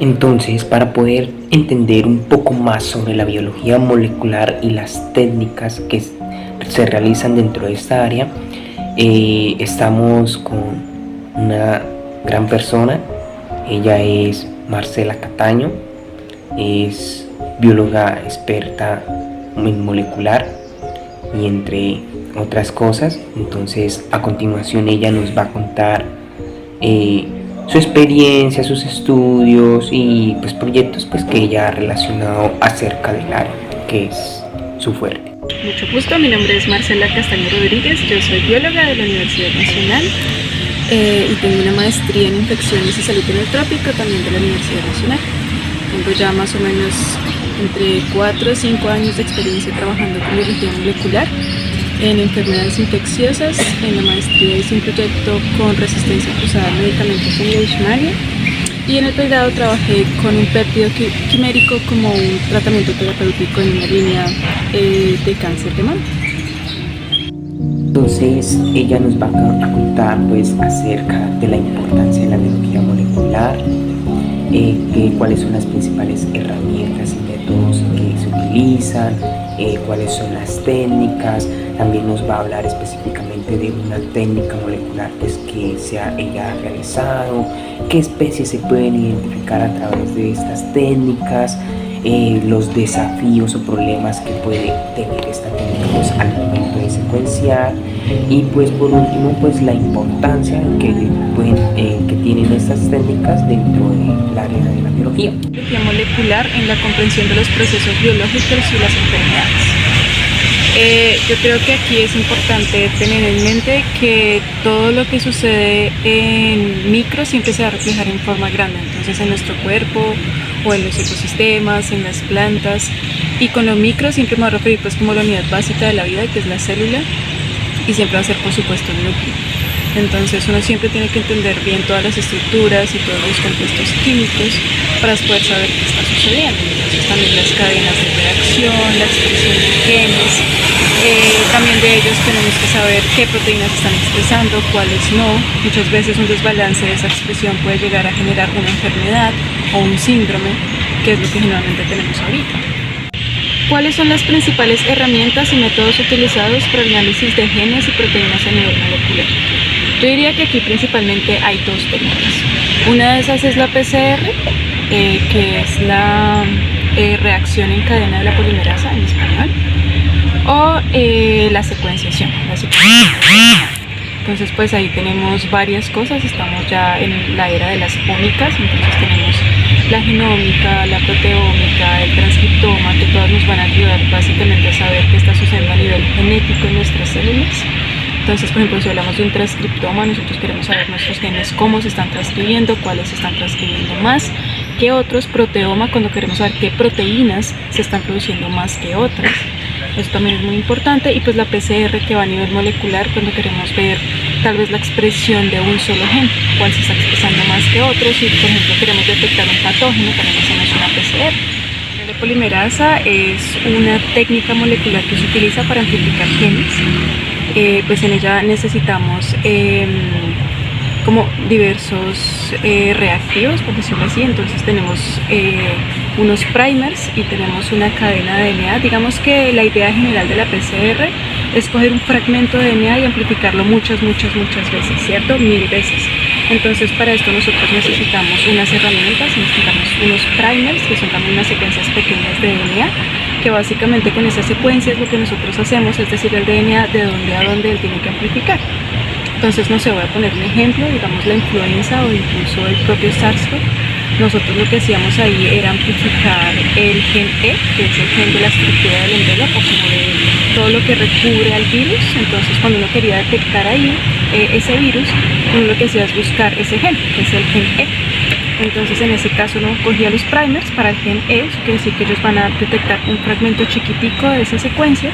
Entonces, para poder entender un poco más sobre la biología molecular y las técnicas que se realizan dentro de esta área, estamos con una gran persona. Ella es Marcela Cataño, es bióloga experta en molecular y entre otras cosas. Entonces, a continuación ella nos va a contar su experiencia, sus estudios y pues proyectos pues que ella ha relacionado acerca del área, que es su fuerte. Mucho gusto, mi nombre es Marcela Castaño Rodríguez, yo soy bióloga de la Universidad Nacional y tengo una maestría en infecciones y salud en el trópico también de la Universidad Nacional. Tengo ya más o menos entre 4 o 5 años de experiencia trabajando con biología molecular en enfermedades infecciosas. En la maestría hice un proyecto con resistencia cruzada a medicamentos en Leishmania y en el pregrado trabajé con un péptido quimérico como un tratamiento terapéutico en una línea de cáncer de mama. Entonces ella nos va a contar pues acerca de la importancia de la biología molecular, cuáles son las principales herramientas y métodos que se utilizan, cuáles son las técnicas. También nos va a hablar específicamente de una técnica molecular pues, que ella ha realizado, qué especies se pueden identificar a través de estas técnicas, los desafíos o problemas que puede tener esta técnica pues, al momento de secuenciar, y pues por último pues la importancia que tienen estas técnicas dentro del área de la biología. Biología molecular en la comprensión de los procesos biológicos y las enfermedades. Yo creo que aquí es importante tener en mente que todo lo que sucede en micro siempre se va a reflejar en forma grande, entonces en nuestro cuerpo o en los ecosistemas, en las plantas, y con lo micro siempre me voy a referir pues como la unidad básica de la vida, que es la célula, y siempre va a ser por supuesto el núcleo. Entonces uno siempre tiene que entender bien todas las estructuras y todos los compuestos químicos para poder saber qué está sucediendo. Entonces también las cadenas de reacción, la expresión de genes, también de ellos tenemos que saber qué proteínas están expresando, cuáles no. Muchas veces un desbalance de esa expresión puede llegar a generar una enfermedad o un síndrome, que es lo que generalmente tenemos ahorita. ¿Cuáles son las principales herramientas y métodos utilizados para el análisis de genes y proteínas a nivel molecular? Yo diría que aquí principalmente hay dos técnicas. Una de esas es la PCR, que es la reacción en cadena de la polimerasa en español, o la secuenciación. Entonces pues ahí tenemos varias cosas, estamos ya en la era de las ómicas, entonces tenemos la genómica, la proteómica, el transcriptoma, que todas nos van a ayudar básicamente a saber qué está sucediendo a nivel genético en nuestras células. Entonces, por ejemplo, si hablamos de un transcriptoma, nosotros queremos saber nuestros genes, cómo se están transcribiendo, cuáles se están transcribiendo más que otros. Proteoma, cuando queremos saber qué proteínas se están produciendo más que otras. Eso también es muy importante. Y pues la PCR, que va a nivel molecular, cuando queremos ver tal vez la expresión de un solo gen, cuál se está expresando más que otros. Si, por ejemplo, queremos detectar un patógeno, también hacemos una PCR. La polimerasa es una técnica molecular que se utiliza para amplificar genes. Pues en ella necesitamos como diversos reactivos, por decirlo así. Entonces tenemos unos primers y tenemos una cadena de DNA. Digamos que la idea general de la PCR es coger un fragmento de DNA y amplificarlo muchas veces, ¿cierto? 1000 veces. Entonces para esto nosotros necesitamos unas herramientas, necesitamos unos primers, que son también unas secuencias pequeñas de DNA, que básicamente con esas secuencias lo que nosotros hacemos es decir el DNA de dónde a dónde él tiene que amplificar. Entonces, no sé, voy a poner un ejemplo, digamos la influenza o incluso el propio SARS-CoV. Nosotros lo que hacíamos ahí era amplificar el gen E, que es el gen de la estructura del envelope, como de todo lo que recubre al virus. Entonces, cuando uno quería detectar ahí ese virus, uno lo que hacía es buscar ese gen, que es el gen E. Entonces en ese caso uno cogía los primers para el gen E, eso quiere decir que ellos van a detectar un fragmento chiquitico de esa secuencia,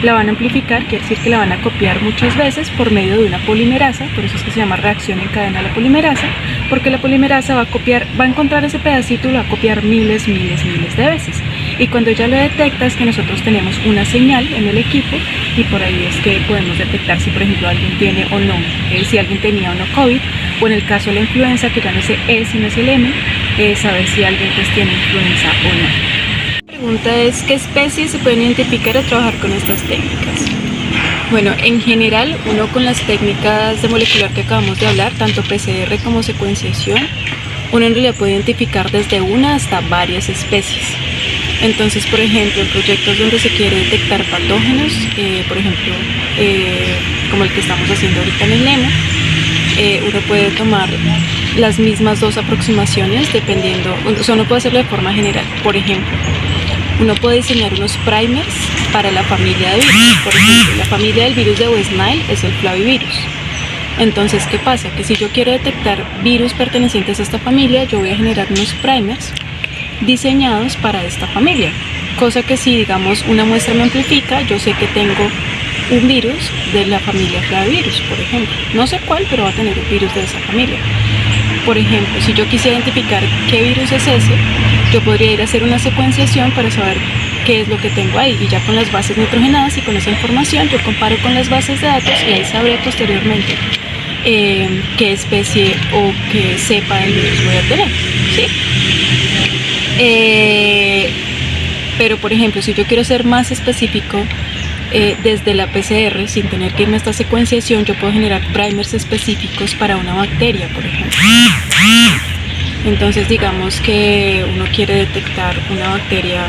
la van a amplificar, quiere decir que la van a copiar muchas veces por medio de una polimerasa, por eso es que se llama reacción en cadena de la polimerasa, porque la polimerasa va a encontrar ese pedacito y lo va a copiar miles de veces. Y cuando ya lo detecta es que nosotros tenemos una señal en el equipo y por ahí es que podemos detectar si por ejemplo alguien tiene o no, si alguien tenía o no COVID, o en el caso de la influenza, que ya no es el E sino es el M, saber si alguien pues tiene influenza o no. La pregunta es, ¿qué especies se pueden identificar o trabajar con estas técnicas? Bueno, en general, uno con las técnicas de molecular que acabamos de hablar, tanto PCR como secuenciación, uno en realidad puede identificar desde una hasta varias especies. Entonces, por ejemplo, en proyectos donde se quiere detectar patógenos, por ejemplo, como el que estamos haciendo ahorita en el LEMO, uno puede tomar las mismas dos aproximaciones dependiendo, o sea, uno puede hacerlo de forma general. Por ejemplo, uno puede diseñar unos primers para la familia de virus. Por ejemplo, la familia del virus de West Nile es el flavivirus. Entonces, ¿qué pasa? Que si yo quiero detectar virus pertenecientes a esta familia, yo voy a generar unos primers diseñados para esta familia. Cosa que si, digamos, una muestra me amplifica, yo sé que tengo un virus de la familia flavivirus, por ejemplo. No sé cuál, pero va a tener un virus de esa familia. Por ejemplo, si yo quisiera identificar qué virus es ese, yo podría ir a hacer una secuenciación para saber qué es lo que tengo ahí, y ya con las bases nitrogenadas y con esa información yo comparo con las bases de datos y ahí sabré posteriormente qué especie o qué cepa del virus voy a tener, ¿sí? Pero por ejemplo, si yo quiero ser más específico, desde la PCR, sin tener que irme a esta secuenciación, yo puedo generar primers específicos para una bacteria, por ejemplo. Entonces, digamos que uno quiere detectar una bacteria,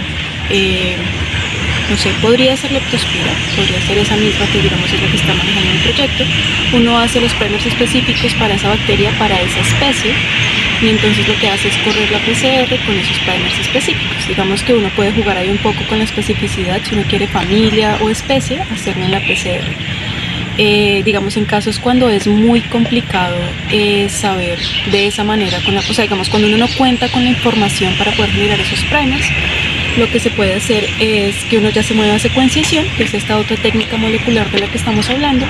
no sé, podría ser Leptospira, podría ser esa misma que digamos es la que está manejando el proyecto. Uno hace los primers específicos para esa bacteria, para esa especie, y entonces lo que hace es correr la PCR con esos primers específicos. Digamos que uno puede jugar ahí un poco con la especificidad, si uno quiere familia o especie, hacerlo en la PCR. Digamos en casos cuando es muy complicado saber de esa manera, o sea, digamos cuando uno no cuenta con la información para poder generar esos primers, lo que se puede hacer es que uno ya se mueva a secuenciación, que es esta otra técnica molecular de la que estamos hablando,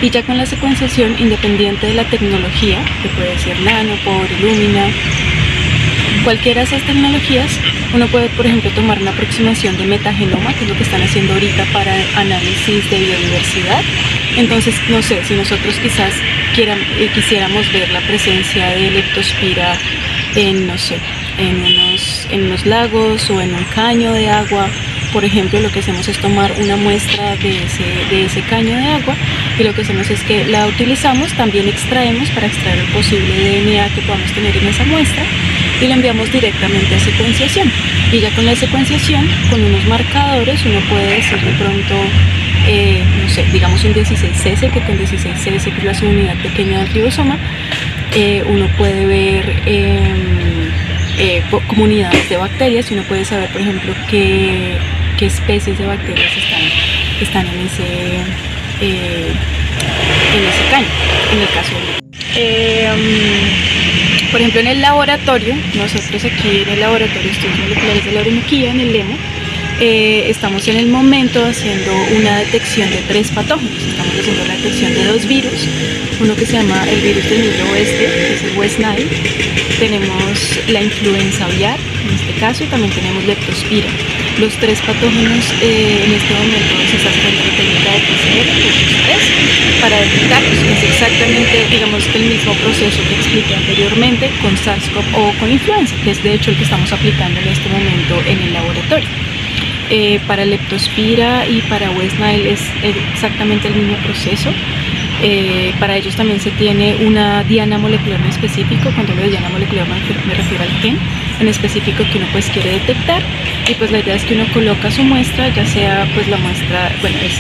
y ya con la secuenciación, independiente de la tecnología, que puede ser Nanopore, Illumina, cualquiera de esas tecnologías, uno puede, por ejemplo, tomar una aproximación de metagenoma, que es lo que están haciendo ahorita para análisis de biodiversidad. Entonces, no sé, si nosotros quizás quisiéramos ver la presencia de Leptospira en, no sé, en unos lagos o en un caño de agua, por ejemplo, lo que hacemos es tomar una muestra de ese caño de agua, y lo que hacemos es que la utilizamos, también extraemos para extraer el posible DNA que podamos tener en esa muestra, y la enviamos directamente a secuenciación. Y ya con la secuenciación, con unos marcadores, uno puede decir de pronto, no sé, digamos un 16S, que con 16S, que es la subunidad pequeña del ribosoma, uno puede ver comunidades de bacterias, y uno puede saber, por ejemplo, qué especies de bacterias están en ese caño, en el caso por ejemplo, en el laboratorio, nosotros aquí en el laboratorio de estudios moleculares de la Orinoquía, en el LEMO, estamos en el momento haciendo una detección de 3 patógenos. Estamos haciendo la detección de 2 virus, uno que se llama el virus del Nilo Oeste, que es el West Nile, tenemos la influenza aviar, en este caso, y también tenemos Leptospira. Los 3 patógenos en este momento se está haciendo la técnica de PCR, los 3, para detectarlos. Es exactamente, digamos, el mismo proceso que expliqué anteriormente con SARS-CoV o con influenza, que es de hecho el que estamos aplicando en este momento en el laboratorio. Para Leptospira y para West Nile es exactamente el mismo proceso. Para ellos también se tiene una diana molecular en específico. Cuando hablo de diana molecular me refiero al gen en específico que uno pues quiere detectar, y pues la idea es que uno coloca su muestra, ya sea pues la muestra, bueno, es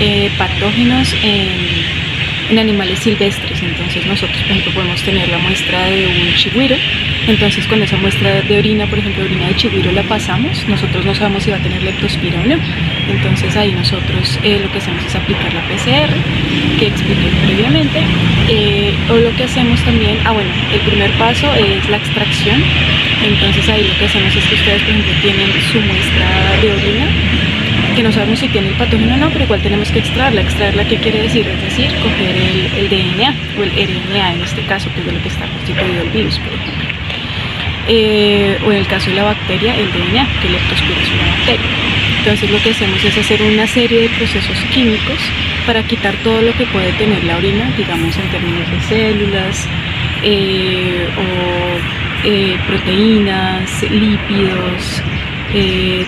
en patógenos en animales silvestres. Entonces nosotros, por ejemplo, podemos tener la muestra de un chigüiro. Entonces con esa muestra de orina, por ejemplo, orina de chigüiro, la pasamos, nosotros no sabemos si va a tener Leptospira o no. Entonces ahí nosotros lo que hacemos es aplicar la PCR, que expliqué previamente, o lo que hacemos también, bueno, el primer paso es la extracción. Entonces ahí lo que hacemos es que ustedes, por ejemplo, tienen su muestra de orina, que no sabemos si tiene el patógeno o no, pero igual tenemos que extraerla. ¿Extraerla qué quiere decir? Es decir, coger el DNA o el RNA en este caso, que es de lo que está constituido el virus, por ejemplo. O en el caso de la bacteria, el DNA, que Leptospira es una bacteria. Entonces lo que hacemos es hacer una serie de procesos químicos para quitar todo lo que puede tener la orina, digamos en términos de células, o proteínas, lípidos,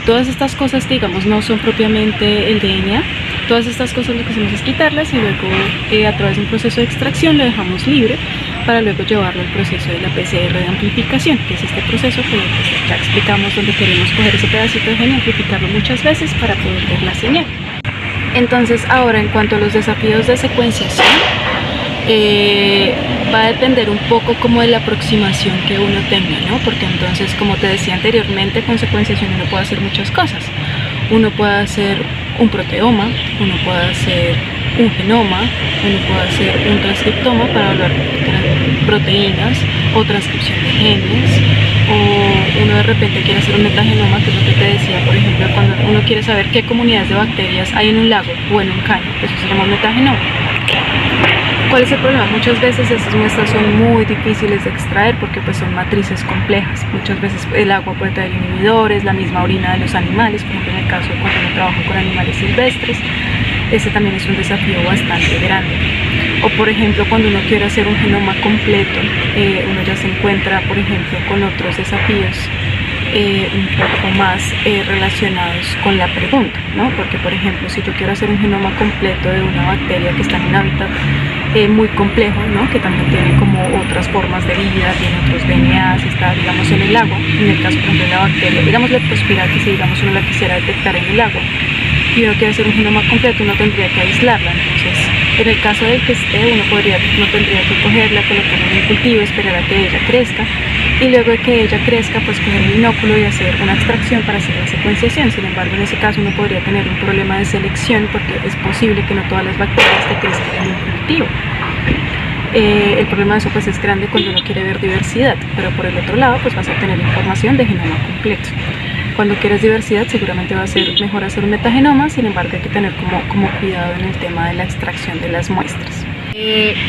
todas estas cosas que digamos no son propiamente el DNA. Todas estas cosas lo que hacemos es quitarlas y luego a través de un proceso de extracción lo dejamos libre para luego llevarlo al proceso de la PCR de amplificación, que es este proceso que pues, ya explicamos, donde queremos coger ese pedacito de gen y amplificarlo muchas veces para poder ver la señal. Entonces ahora en cuanto a los desafíos de secuenciación, va a depender un poco como de la aproximación que uno tenga, ¿no? Porque entonces, como te decía anteriormente, con secuenciación uno puede hacer muchas cosas. Uno puede hacer un proteoma, uno puede hacer un genoma, uno puede hacer un transcriptoma para hablar de proteínas o transcripción de genes, o uno de repente quiere hacer un metagenoma, que es lo que te decía, por ejemplo, cuando uno quiere saber qué comunidades de bacterias hay en un lago o en un caño, eso se llama metagenoma. ¿Cuál es el problema? Muchas veces estas muestras son muy difíciles de extraer porque pues son matrices complejas. Muchas veces el agua puede traer inhibidores, la misma orina de los animales, por ejemplo en el caso de cuando uno trabaja con animales silvestres, ese también es un desafío bastante grande. O por ejemplo cuando uno quiere hacer un genoma completo, uno ya se encuentra por ejemplo con otros desafíos un poco más relacionados con la pregunta, ¿no? Porque por ejemplo si yo quiero hacer un genoma completo de una bacteria que está en un hábitat muy complejo, ¿no? Que también tiene como otras formas de vida, tiene otros DNAs, está digamos en el agua, en el caso por ejemplo de la bacteria, digamos Leptospira, que si digamos uno la quisiera detectar en el agua y uno quiere hacer un genoma completo, uno tendría que aislarla. Entonces en el caso del que esté, uno no tendría que cogerla, colocarla en el cultivo, esperar a que ella crezca y luego de que ella crezca pues coger el binóculo y hacer una extracción para hacer la secuenciación. Sin embargo en ese caso uno podría tener un problema de selección porque es posible que no todas las bacterias te crezcan en un cultivo. El problema de eso pues es grande cuando uno quiere ver diversidad, pero por el otro lado pues vas a tener información de genoma completo. Cuando quieres diversidad seguramente va a ser mejor hacer un metagenoma, sin embargo hay que tener como cuidado en el tema de la extracción de las muestras.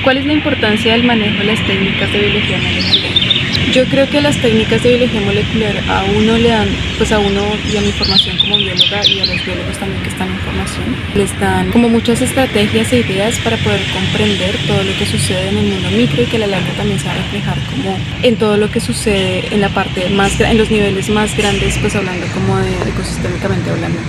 ¿Cuál es la importancia del manejo de las técnicas de biología molecular? Yo creo que las técnicas de biología molecular a uno le dan, pues a uno y a mi formación como bióloga y a los biólogos también que están en formación, les dan como muchas estrategias e ideas para poder comprender todo lo que sucede en el mundo micro y que a la larga también se va a reflejar como en todo lo que sucede en la parte más, en los niveles más grandes, pues hablando como de ecosistémicamente hablando.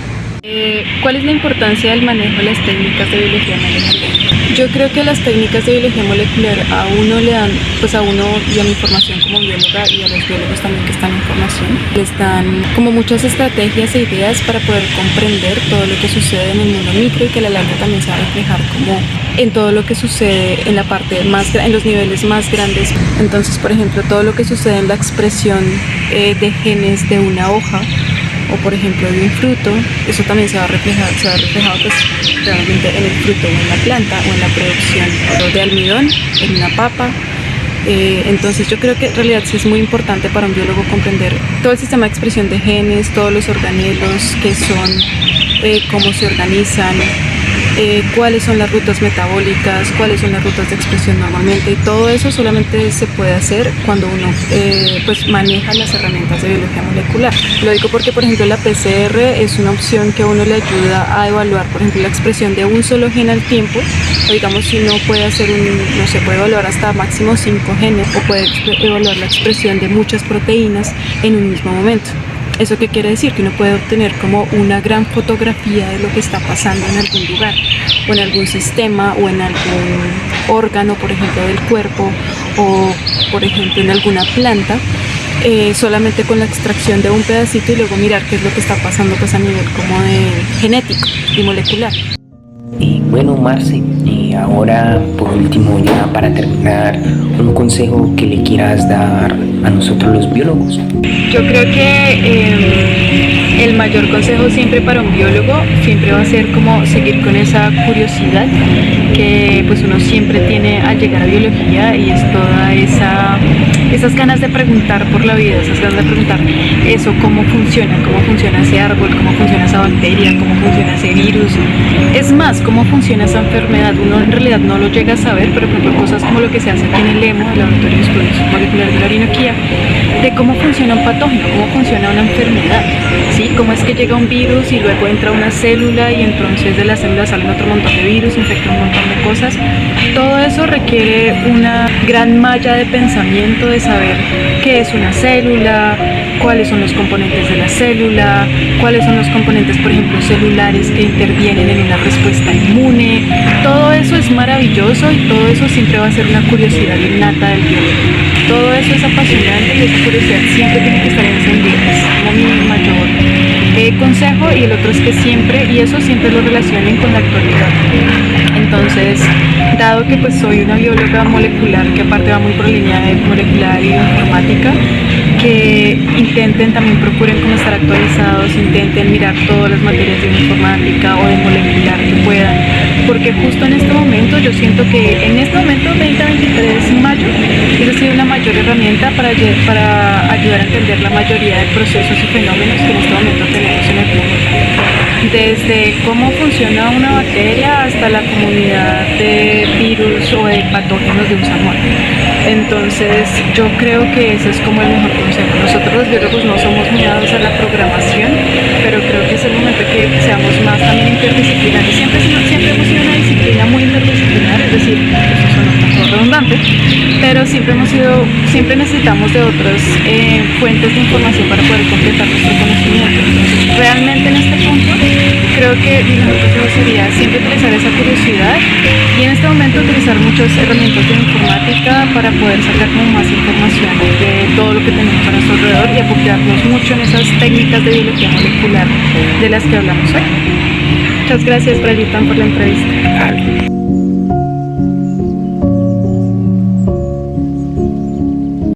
¿Cuál es la importancia del manejo de las técnicas de biología molecular? Yo creo que las técnicas de biología molecular a uno le dan, pues a uno y a mi formación como bióloga y a los biólogos también que están en formación, les dan como muchas estrategias e ideas para poder comprender todo lo que sucede en el mundo micro y que a la larga también se va a reflejar como en todo lo que sucede en la parte más, en los niveles más grandes. Entonces, por ejemplo, todo lo que sucede en la expresión de genes de una hoja o por ejemplo de un fruto, eso también se va reflejado pues realmente en el fruto o en la planta o en la producción de almidón, en una papa. Entonces yo creo que en realidad sí es muy importante para un biólogo comprender todo el sistema de expresión de genes, todos los organelos, qué son, cómo se organizan, cuáles son las rutas metabólicas, cuáles son las rutas de expresión normalmente, y todo eso solamente se puede hacer cuando uno pues maneja las herramientas de biología molecular. Lo digo porque por ejemplo la PCR es una opción que a uno le ayuda a evaluar por ejemplo la expresión de un solo gen al tiempo, o digamos si uno puede hacer no se puede evaluar hasta máximo 5 genes, o puede evaluar la expresión de muchas proteínas en un mismo momento. ¿Eso qué quiere decir? Que uno puede obtener como una gran fotografía de lo que está pasando en algún lugar, o en algún sistema, o en algún órgano, por ejemplo, del cuerpo, o por ejemplo en alguna planta, solamente con la extracción de un pedacito y luego mirar qué es lo que está pasando pues a nivel como de genético y molecular. Bueno, Marce, ahora por último, ya para terminar, un consejo que le quieras dar a nosotros los biólogos. Yo creo que el mayor consejo siempre para un biólogo siempre va a ser como seguir con esa curiosidad que pues uno siempre tiene al llegar a biología, y es toda esas ganas de preguntar por la vida, esas ganas de preguntar eso, cómo funciona ese árbol, cómo funciona esa bacteria, cómo funciona ese virus, es más, cómo funciona esa enfermedad. Uno en realidad no lo llega a saber, pero por ejemplo cosas como lo que se hace aquí en el EMO, el Laboratorio de Estudios Moleculares de la Orinoquía, de cómo funciona un patógeno, cómo funciona una enfermedad, ¿sí? y cómo es que llega un virus y luego entra una célula y entonces de la célula salen otro montón de virus, infecta un montón de cosas. Todo eso requiere una gran malla de pensamiento de saber qué es una célula, cuáles son los componentes de la célula, cuáles son los componentes, por ejemplo, celulares que intervienen en una respuesta inmune. Todo eso es maravilloso y todo eso siempre va a ser una curiosidad innata del biólogo. Todo eso es apasionante y esa curiosidad siempre tiene que estar encendida. Es como mi mayor consejo, y el otro es que siempre, y eso siempre lo relacionen con la actualidad. Entonces, dado que pues soy una bióloga molecular, que aparte va muy por línea de molecular y informática, que intenten, también procuren como estar actualizados, intenten mirar todas las materias de informática o de molecular que puedan, porque justo en este momento yo siento que en este momento 2023 mayo ha sido una mayor herramienta para ayudar a entender la mayoría de procesos y fenómenos que en este momento tenemos en el planeta. Desde cómo funciona una bacteria hasta la comunidad de virus o de patógenos de un salmón. Entonces yo creo que ese es como el mejor consejo. Nosotros los biólogos no somos muy dados a la programación, pero creo que es el momento que seamos más también interdisciplinares. Siempre hemos sido una disciplina muy interdisciplinar, es decir, eso suena un poco redundante, pero siempre necesitamos de otras fuentes de información para poder completar nuestro conocimiento. Entonces, realmente en este punto creo que mi mejor consejo sería siempre utilizar esa curiosidad y en este momento utilizar muchas herramientas de informática para poder sacar como más información de todo lo que tenemos a nuestro alrededor y apoyarnos mucho en esas técnicas de biología molecular de las que hablamos hoy. Muchas gracias, Brigitte, por la entrevista.